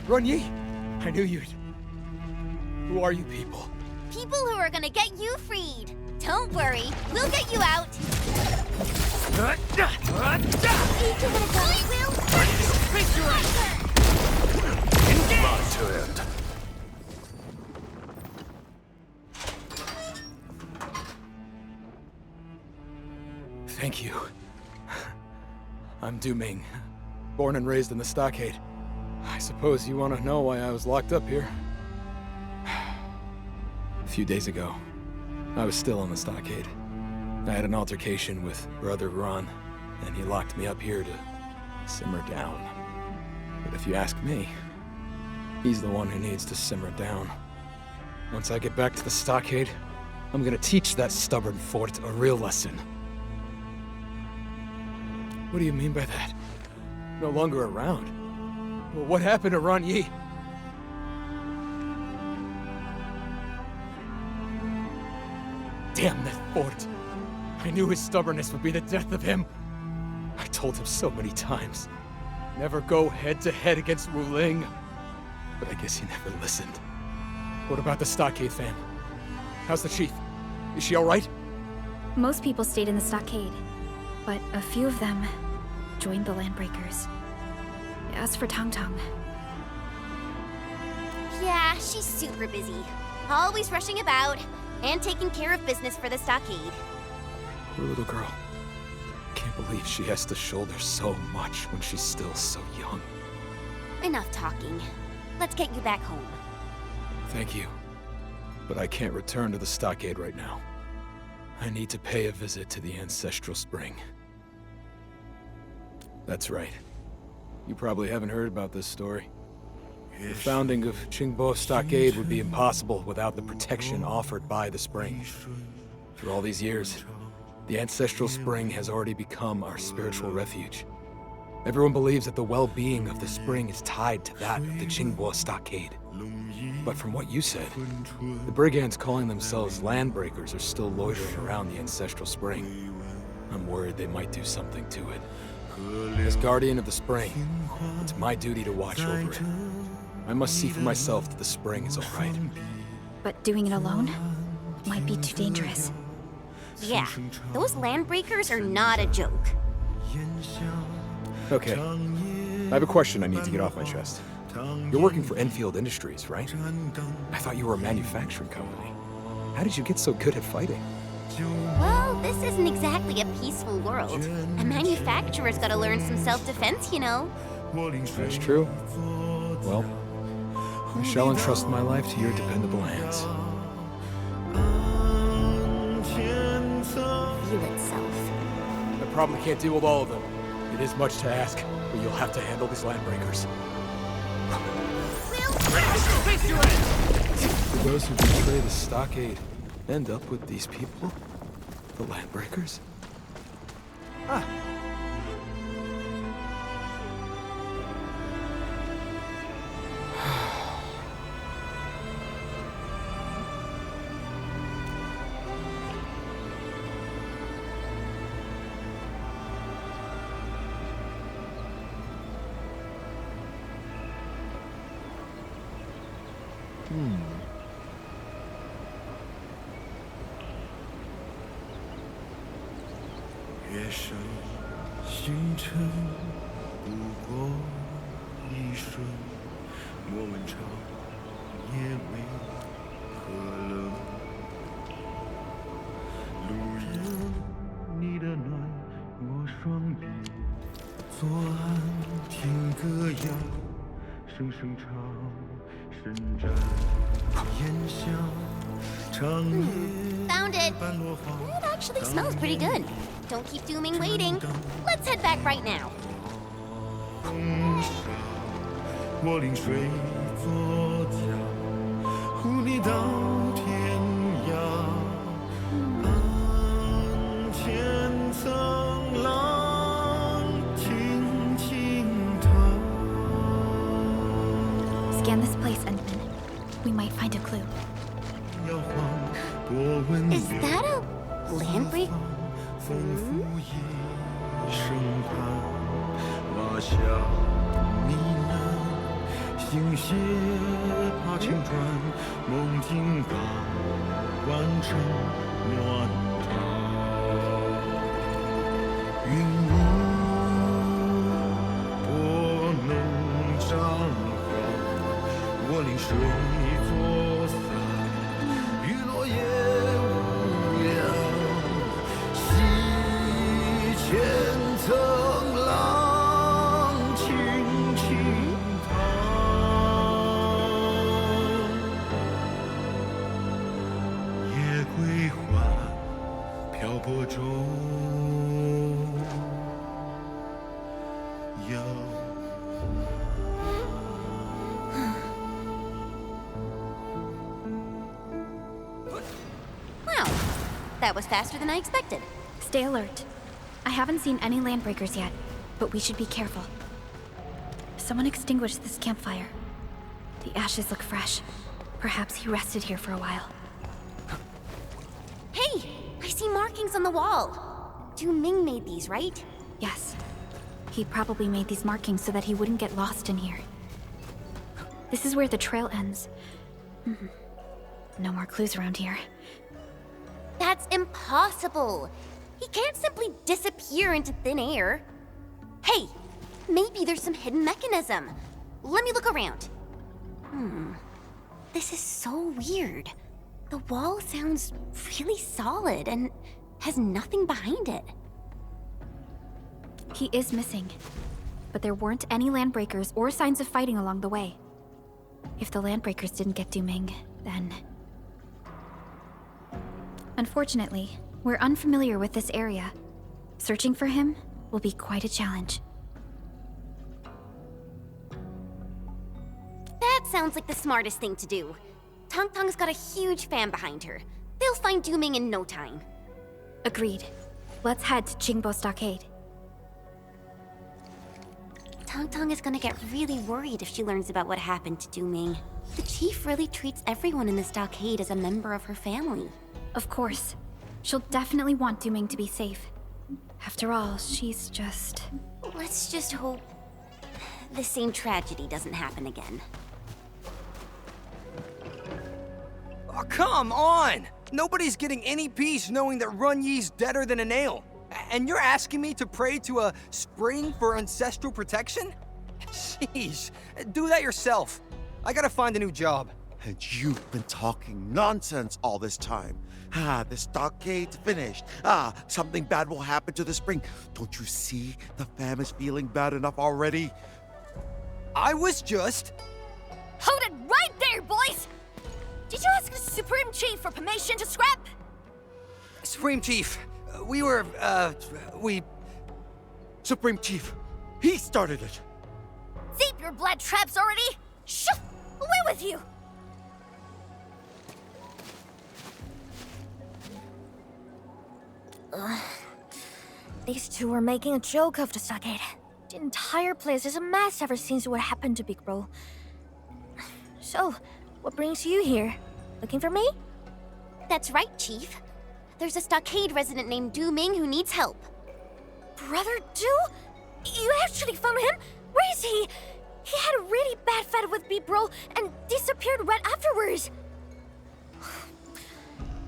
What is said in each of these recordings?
Run Yi! I knew you'd... Who are you people? People who are gonna get you freed. Don't worry, we'll get you out. Each of it will Face your My turn. Thank you. I'm Du Ming, born and raised in the stockade. I suppose you want to know why I was locked up here. A few days ago, I was still in the stockade. I had an altercation with Brother Ron, and he locked me up here to simmer down. But if you ask me, he's the one who needs to simmer down. Once I get back to the stockade, I'm gonna teach that stubborn fort a real lesson. What do you mean by that? No longer around? Well, what happened to Ron Yi? Damn that fort! I knew his stubbornness would be the death of him. I told him so many times. Never go head-to-head against Wu Ling. But I guess he never listened. What about the stockade fam? How's the chief? Is she alright? Most people stayed in the stockade, but a few of them joined the Landbreakers. As for Tong Tong... Yeah, she's super busy. Always rushing about, and taking care of business for the stockade. Poor little girl. Can't believe she has to shoulder so much when she's still so young. Enough talking. Let's get you back home. Thank you. But I can't return to the stockade right now. I need to pay a visit to the ancestral spring. That's right. You probably haven't heard about this story. The founding of Qingbo Stockade would be impossible without the protection offered by the spring. Through all these years, the ancestral spring has already become our spiritual refuge. Everyone believes that the well-being of the spring is tied to that of the Qingbo Stockade. But from what you said, the brigands calling themselves Landbreakers are still loitering around the ancestral spring. I'm worried they might do something to it. As guardian of the spring, it's my duty to watch over it. I must see for myself that the spring is all right. But doing it alone might be too dangerous. Yeah, those Landbreakers are not a joke. Okay, I have a question I need to get off my chest. You're working for Endfield Industries, right? I thought you were a manufacturing company. How did you get so good at fighting? Well, this isn't exactly a peaceful world. A manufacturer's gotta learn some self-defense, you know. That's true. Well, I shall entrust my life to your dependable hands. View itself. I probably can't deal with all of them. It is much to ask, but you'll have to handle these Landbreakers. Do those who betray the stockade end up with these people? The Landbreakers? Ah. Found it. It actually smells pretty good. Don't keep Du Ming waiting. Let's head back right now. Scan this place, Endman. We might find a clue. Is that a Landbreaker? 星屑把青砖梦境感完成暖场，云雾波能张狂，我临水作伞，雨落叶无聊，溪前层浪轻轻夜归还，漂泊中有。Wow, that was faster than I expected. Stay alert. I haven't seen any landbreakers yet, but we should be careful. Someone extinguished this campfire. The ashes look fresh. Perhaps he rested here for a while. Hey, I see markings on the wall. Du Ming made these, right? Yes. He probably made these markings so that he wouldn't get lost in here. This is where the trail ends. No more clues around here. That's impossible. He can't simply disappear into thin air. Hey, maybe there's some hidden mechanism. Let me look around. This is so weird. The wall sounds really solid and has nothing behind it. He is missing. But there weren't any landbreakers or signs of fighting along the way. If the landbreakers didn't get Du Ming, then... Unfortunately, we're unfamiliar with this area. Searching for him will be quite a challenge. That sounds like the smartest thing to do. Tong Tong's got a huge fan behind her. They'll find Du Ming in no time. Agreed. Let's head to Qingbo Stockade. Tong Tong is gonna get really worried if she learns about what happened to Du Ming. The chief really treats everyone in the stockade as a member of her family. Of course. She'll definitely want Du Ming to be safe. After all, she's just... Let's just hope the same tragedy doesn't happen again. Oh, come on! Nobody's getting any peace knowing that Run Yi's deader than a nail. And you're asking me to pray to a spring for ancestral protection? Jeez, do that yourself. I gotta find a new job. And you've been talking nonsense all this time. The stockade's finished. Something bad will happen to the spring. Don't you see the fam is feeling bad enough already? I was just... Hold it right there, boys! Did you ask the Supreme Chief for permission to scrap? Supreme Chief, we... Supreme Chief, he started it. Deep your blood traps already! Shoo! Away with you! These two were making a joke of the stockade. The entire place is a mess ever since what happened to Big Bro. So, what brings you here? Looking for me? That's right, Chief. There's a stockade resident named Du Ming who needs help. Brother Du? You actually found him? Where is he? He had a really bad fight with Big Bro and disappeared right afterwards.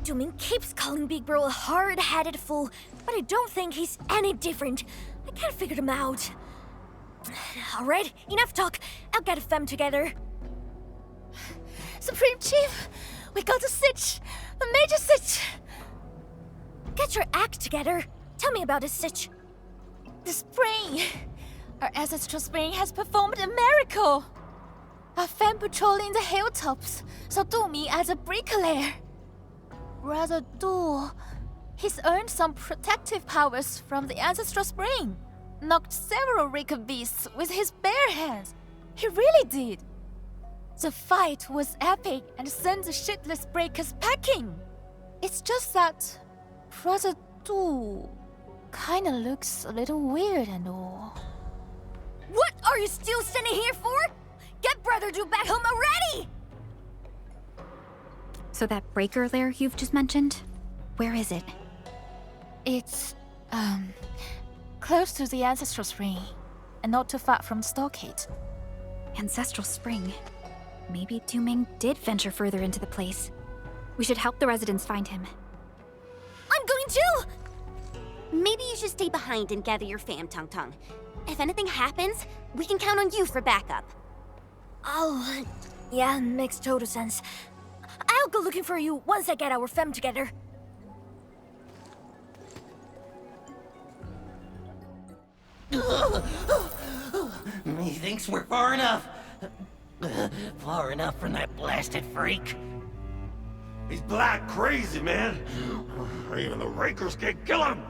Du Ming keeps calling Big Bro a hard-headed fool, but I don't think he's any different. I can't figure him out. Alright, enough talk. I'll get them together. Supreme Chief, we got a sitch. A major sitch. Get your act together. Tell me about this sitch. The spring. Our ancestral spring has performed a miracle. A fan patrolling the hilltops saw Du Ming as a bricklayer. Brother Du, he's earned some protective powers from the ancestral spring. Knocked several wicked beasts with his bare hands. He really did. The fight was epic and sent the shitless breakers packing. It's just that Brother Du kinda looks a little weird and all. What are you still standing here for? Get Brother Du back home already! So that breaker lair you've just mentioned? Where is it? It's, close to the ancestral spring, and not too far from the stockade. Ancestral spring. Maybe Duming did venture further into the place. We should help the residents find him. I'm going too! Maybe you should stay behind and gather your fam, Tung Tung. If anything happens, we can count on you for backup. Oh, yeah, makes total sense. I'll go looking for you once I get our fam together. Methinks we're far enough. Far enough from that blasted freak. He's black crazy, man. Even the Rakers can't kill him.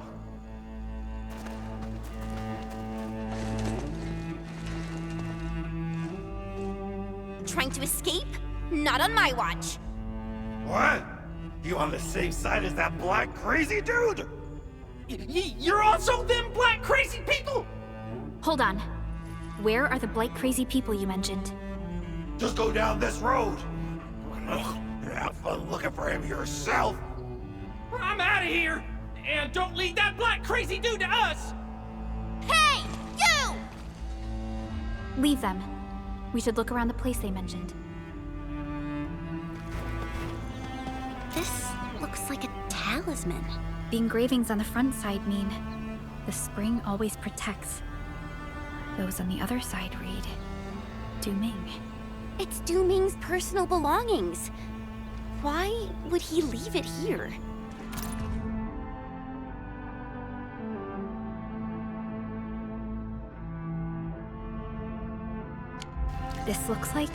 Trying to escape? Not on my watch. What? You on the same side as that black crazy dude? You're also them black crazy people? Hold on. Where are the blight crazy people you mentioned? Just go down this road. Have fun looking for him yourself. I'm out of here. And don't leave that black crazy dude to us. Hey, you! Leave them. We should look around the place they mentioned. This looks like a talisman. The engravings on the front side mean the spring always protects. Those on the other side read Duming. It's Du Ming's personal belongings. Why would he leave it here? This looks like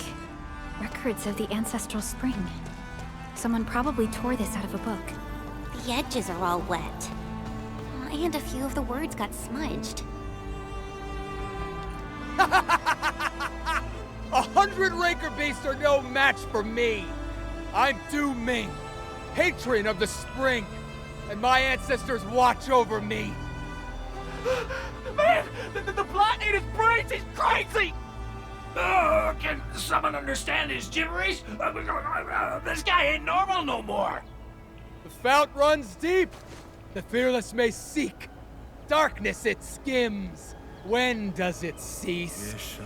records of the ancestral spring. Someone probably tore this out of a book. The edges are all wet. And a few of the words got smudged. 100 Raker beasts are no match for me. I'm Du Ming, patron of the spring, and my ancestors watch over me. Man, the plot in his brains is crazy! Can someone understand his gibberish? This guy ain't normal no more. The fount runs deep. The fearless may seek. Darkness it skims. When does it cease?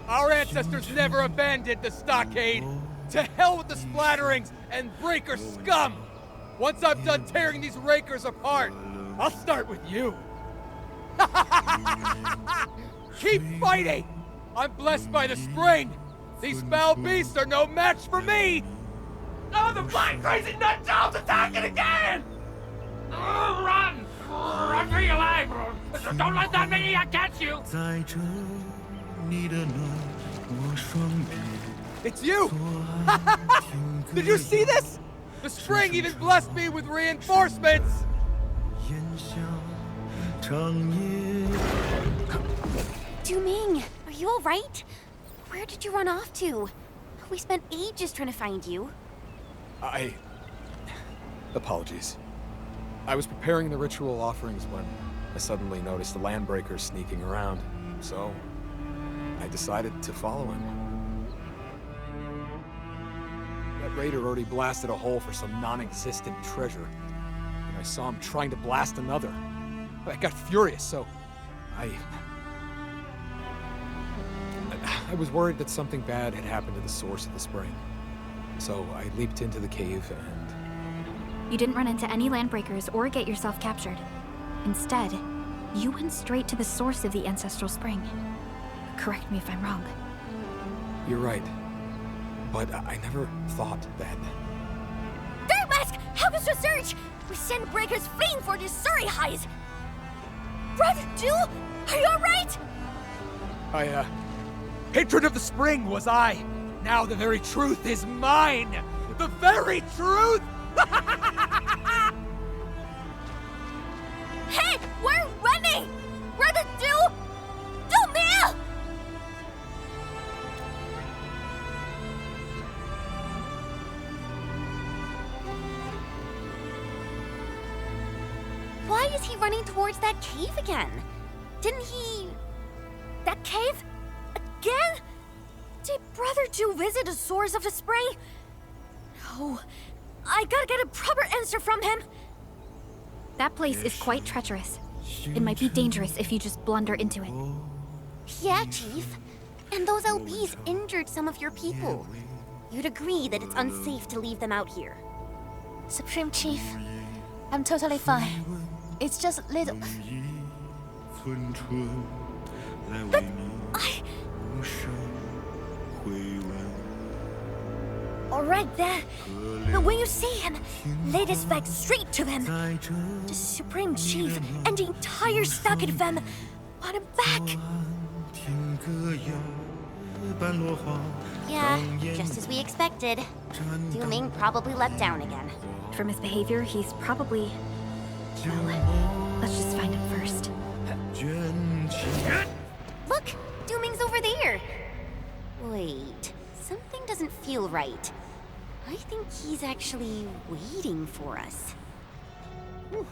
Our ancestors never abandoned the stockade. To hell with the splatterings and breaker scum! Once I'm done tearing these rakers apart, I'll start with you. Keep fighting! I'm blessed by the spring. These foul beasts are no match for me! Oh, the black crazy nut job's attacking again! Run! Run for your life! Don't let that maniac catch you! 在这你的暖和双臂。 It's you! Did you see this? The spring even blessed me with reinforcements! 炎夏长夜。 Du Ming, are you alright? Where did you run off to? We spent ages trying to find you. Apologies. I was preparing the ritual offerings when I suddenly noticed the landbreaker sneaking around, so I decided to follow him. That raider already blasted a hole for some non-existent treasure, and I saw him trying to blast another. I got furious, so I was worried that something bad had happened to the source of the spring. So I leaped into the cave and... You didn't run into any landbreakers or get yourself captured. Instead, you went straight to the source of the ancestral spring. Correct me if I'm wrong. You're right. But I never thought that... Dark Mask, help us research! We send breakers fleeing for these Surrey highs! Brother Du, are you alright? Hatred of the spring was I! Now the very truth is mine! The very truth! Hey, we're running! Brother Du! Du Ming! Why is he running towards that cave again? Didn't he... That cave? Again? Did Brother Du visit the source of the spring? No. I gotta get a proper answer from him. That place is quite treacherous. It might be dangerous if you just blunder into it. Yeah, Chief. And those LPs injured some of your people. You'd agree that it's unsafe to leave them out here. Supreme Chief, I'm totally fine. It's just little... 村春来为你无声回闻。 Alright then. But when you see him, lay this back straight to them. 在这 The Supreme Chief and the entire Stockade fam want him back. 听歌谣般落花。 Yeah, just as we expected. Dooming probably let down again. From his behavior, he's probably... Well, let's just find him first. 卷起 Look! Dooming's over there! Wait, something doesn't feel right. I think he's actually waiting for us. Whew.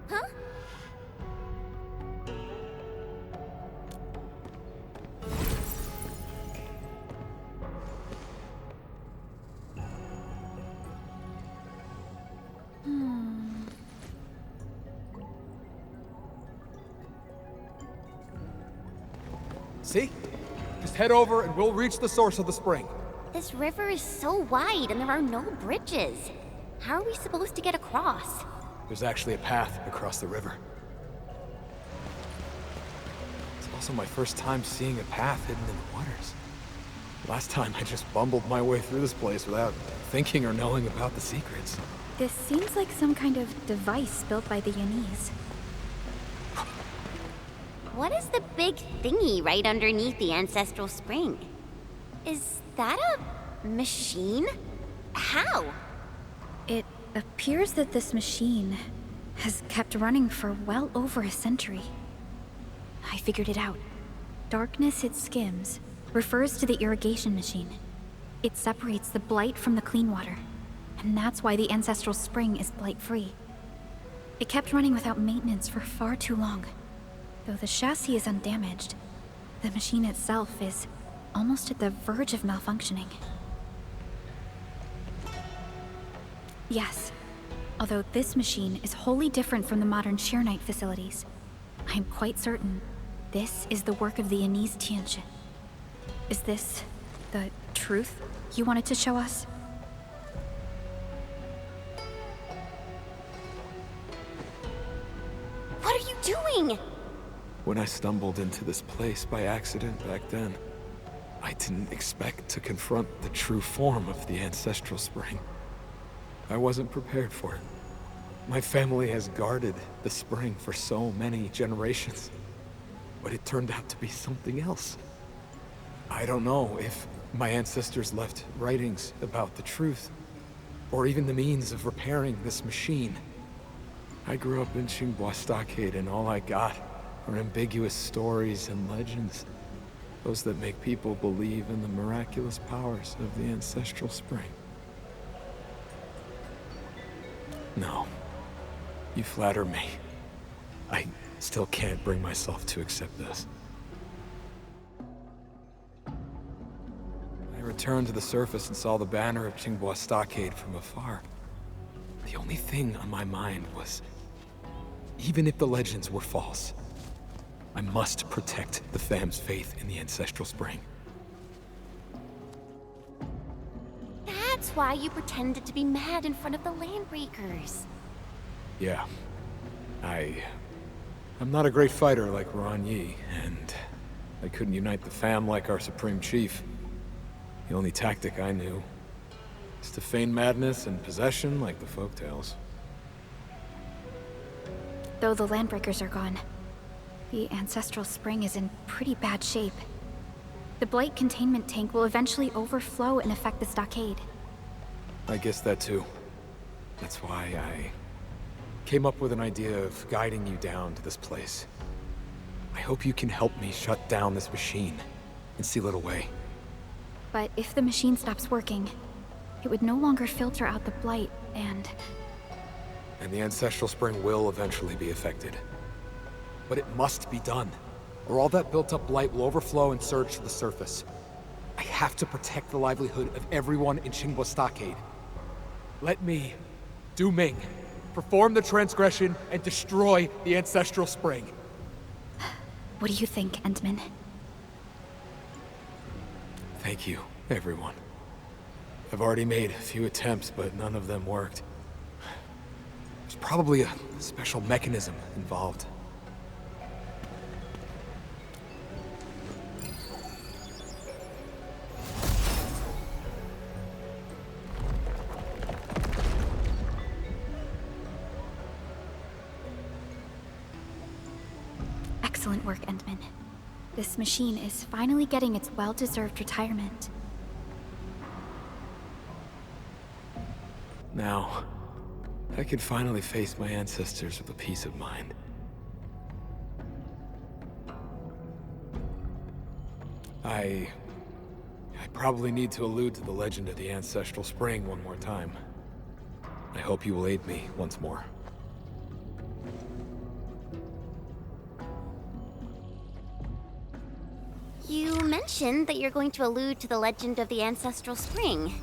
Huh? See? Just head over and we'll reach the source of the spring. This river is so wide and there are no bridges. How are we supposed to get across? There's actually a path across the river. It's also my first time seeing a path hidden in the waters. Last time I just bumbled my way through this place without thinking or knowing about the secrets. This seems like some kind of device built by the Yanese. What is the big thingy right underneath the ancestral spring? Is that a machine? How? It appears that this machine has kept running for well over a century. I figured it out. Darkness it skims refers to the irrigation machine. It separates the blight from the clean water, and that's why the ancestral spring is blight-free. It kept running without maintenance for far too long. Though the chassis is undamaged, the machine itself is almost at the verge of malfunctioning. Yes, although this machine is wholly different from the modern Sheernite facilities, I am quite certain this is the work of the Yanese Tianxin. Is this the truth you wanted to show us? What are you doing? When I stumbled into this place by accident back then, I didn't expect to confront the true form of the ancestral spring. I wasn't prepared for it. My family has guarded the spring for so many generations, but it turned out to be something else. I don't know if my ancestors left writings about the truth, or even the means of repairing this machine. I grew up in Tsinghua Stockade, and all I got are ambiguous stories and legends. Those that make people believe in the miraculous powers of the ancestral spring. No. You flatter me. I still can't bring myself to accept this. I returned to the surface and saw the banner of Tsinghua Stockade from afar. The only thing on my mind was, even if the legends were false, I must protect the fam's faith in the ancestral spring. That's why you pretended to be mad in front of the Landbreakers. Yeah. I'm not a great fighter like Ron Yi, and I couldn't unite the fam like our Supreme Chief. The only tactic I knew is to feign madness and possession like the folktales. Though the Landbreakers are gone, the ancestral spring is in pretty bad shape. The blight containment tank will eventually overflow and affect the stockade. I guess that too. That's why I came up with an idea of guiding you down to this place. I hope you can help me shut down this machine and seal it away. But if the machine stops working, it would no longer filter out the blight, and and the ancestral spring will eventually be affected. But it must be done, or all that built-up blight will overflow and surge to the surface. I have to protect the livelihood of everyone in Qingbo Stockade. Let me, Du Ming, perform the transgression and destroy the ancestral spring. What do you think, Endman? Thank you, everyone. I've already made a few attempts, but none of them worked. There's probably a special mechanism involved. Excellent work, Endman. This machine is finally getting its well-deserved retirement. Now, I can finally face my ancestors with a peace of mind. I probably need to allude to the legend of the ancestral spring one more time. I hope you will aid me once more. You mentioned that you're going to allude to the legend of the ancestral spring.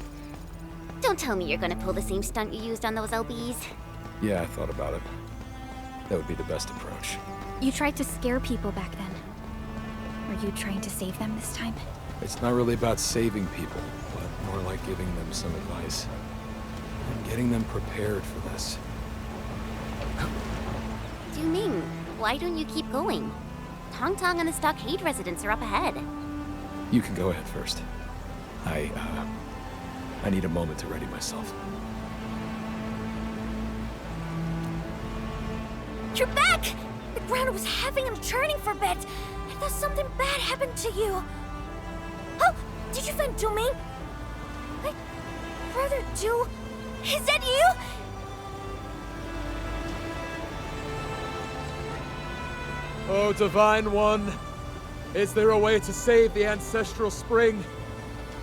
Don't tell me you're gonna pull the same stunt you used on those LBs. Yeah, I thought about it. That would be the best approach. You tried to scare people back then. Were you trying to save them this time? It's not really about saving people, but more like giving them some advice. And getting them prepared for this. Du Ming, why don't you keep going? Tong Tong and the Stockade residents are up ahead. You can go ahead first. I need a moment to ready myself. You're back! The ground was heavy and turning for a bit. I thought something bad happened to you. Oh, did you find Du Ming? My brother Du? Is that you? Oh, Divine One, is there a way to save the ancestral spring?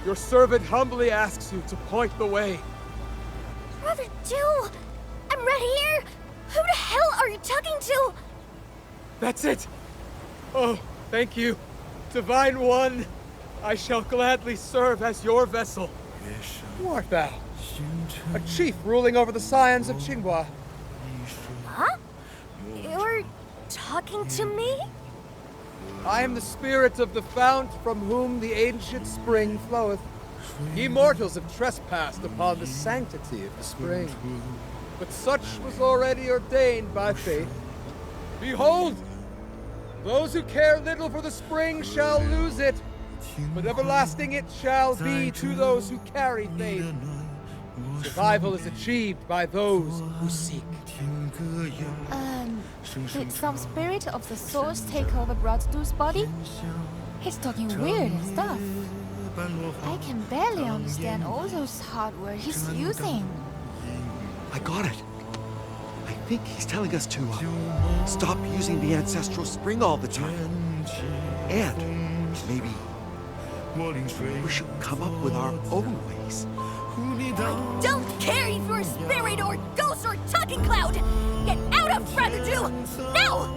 Your servant humbly asks you to point the way. Brother Du! I'm right here! Who the hell are you talking to? That's it! Oh, thank you. Divine One, I shall gladly serve as your vessel. Who art thou? A chief ruling over the scions of Qinghua. Huh? You're talking to me? I am the spirit of the fount from whom the ancient spring floweth. Ye mortals have trespassed upon the sanctity of the spring, but such was already ordained by fate. Behold! Those who care little for the spring shall lose it, but everlasting it shall be to those who carry faith. Survival is achieved by those who seek. Did some spirit of the source take over Brother Du's body? He's talking weird stuff. I can barely understand all those hardware he's using. I got it. I think he's telling us to stop using the ancestral spring all the time. And maybe we should come up with our own ways. I don't care if you're a spirit or ghost or talking cloud! Get out of Brother Du! Now!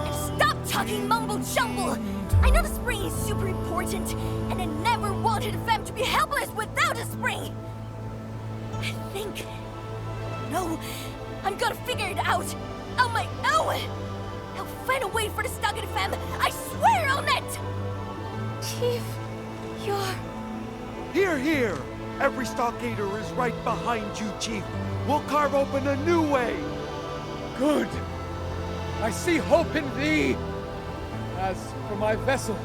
And stop talking mumbo-jumbo! I know the spring is super important, and I never wanted them to be helpless without a spring! I think... No, I'm gonna figure it out! On my own! I'll find a way for the Stockade fam! I swear on it! Chief, you're... Hear, hear! Every stockader is right behind you, Chief. We'll carve open a new way. Good. I see hope in thee. As for my vessel,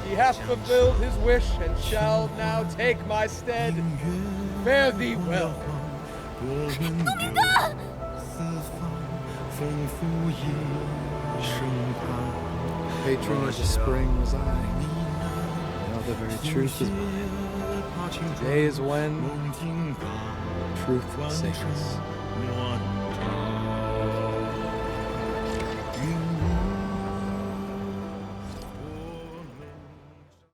he hath fulfilled his wish and shall now take my stead. Fare thee well. Patron of the spring was I. Now the very truth is mine. Today is when truth sings.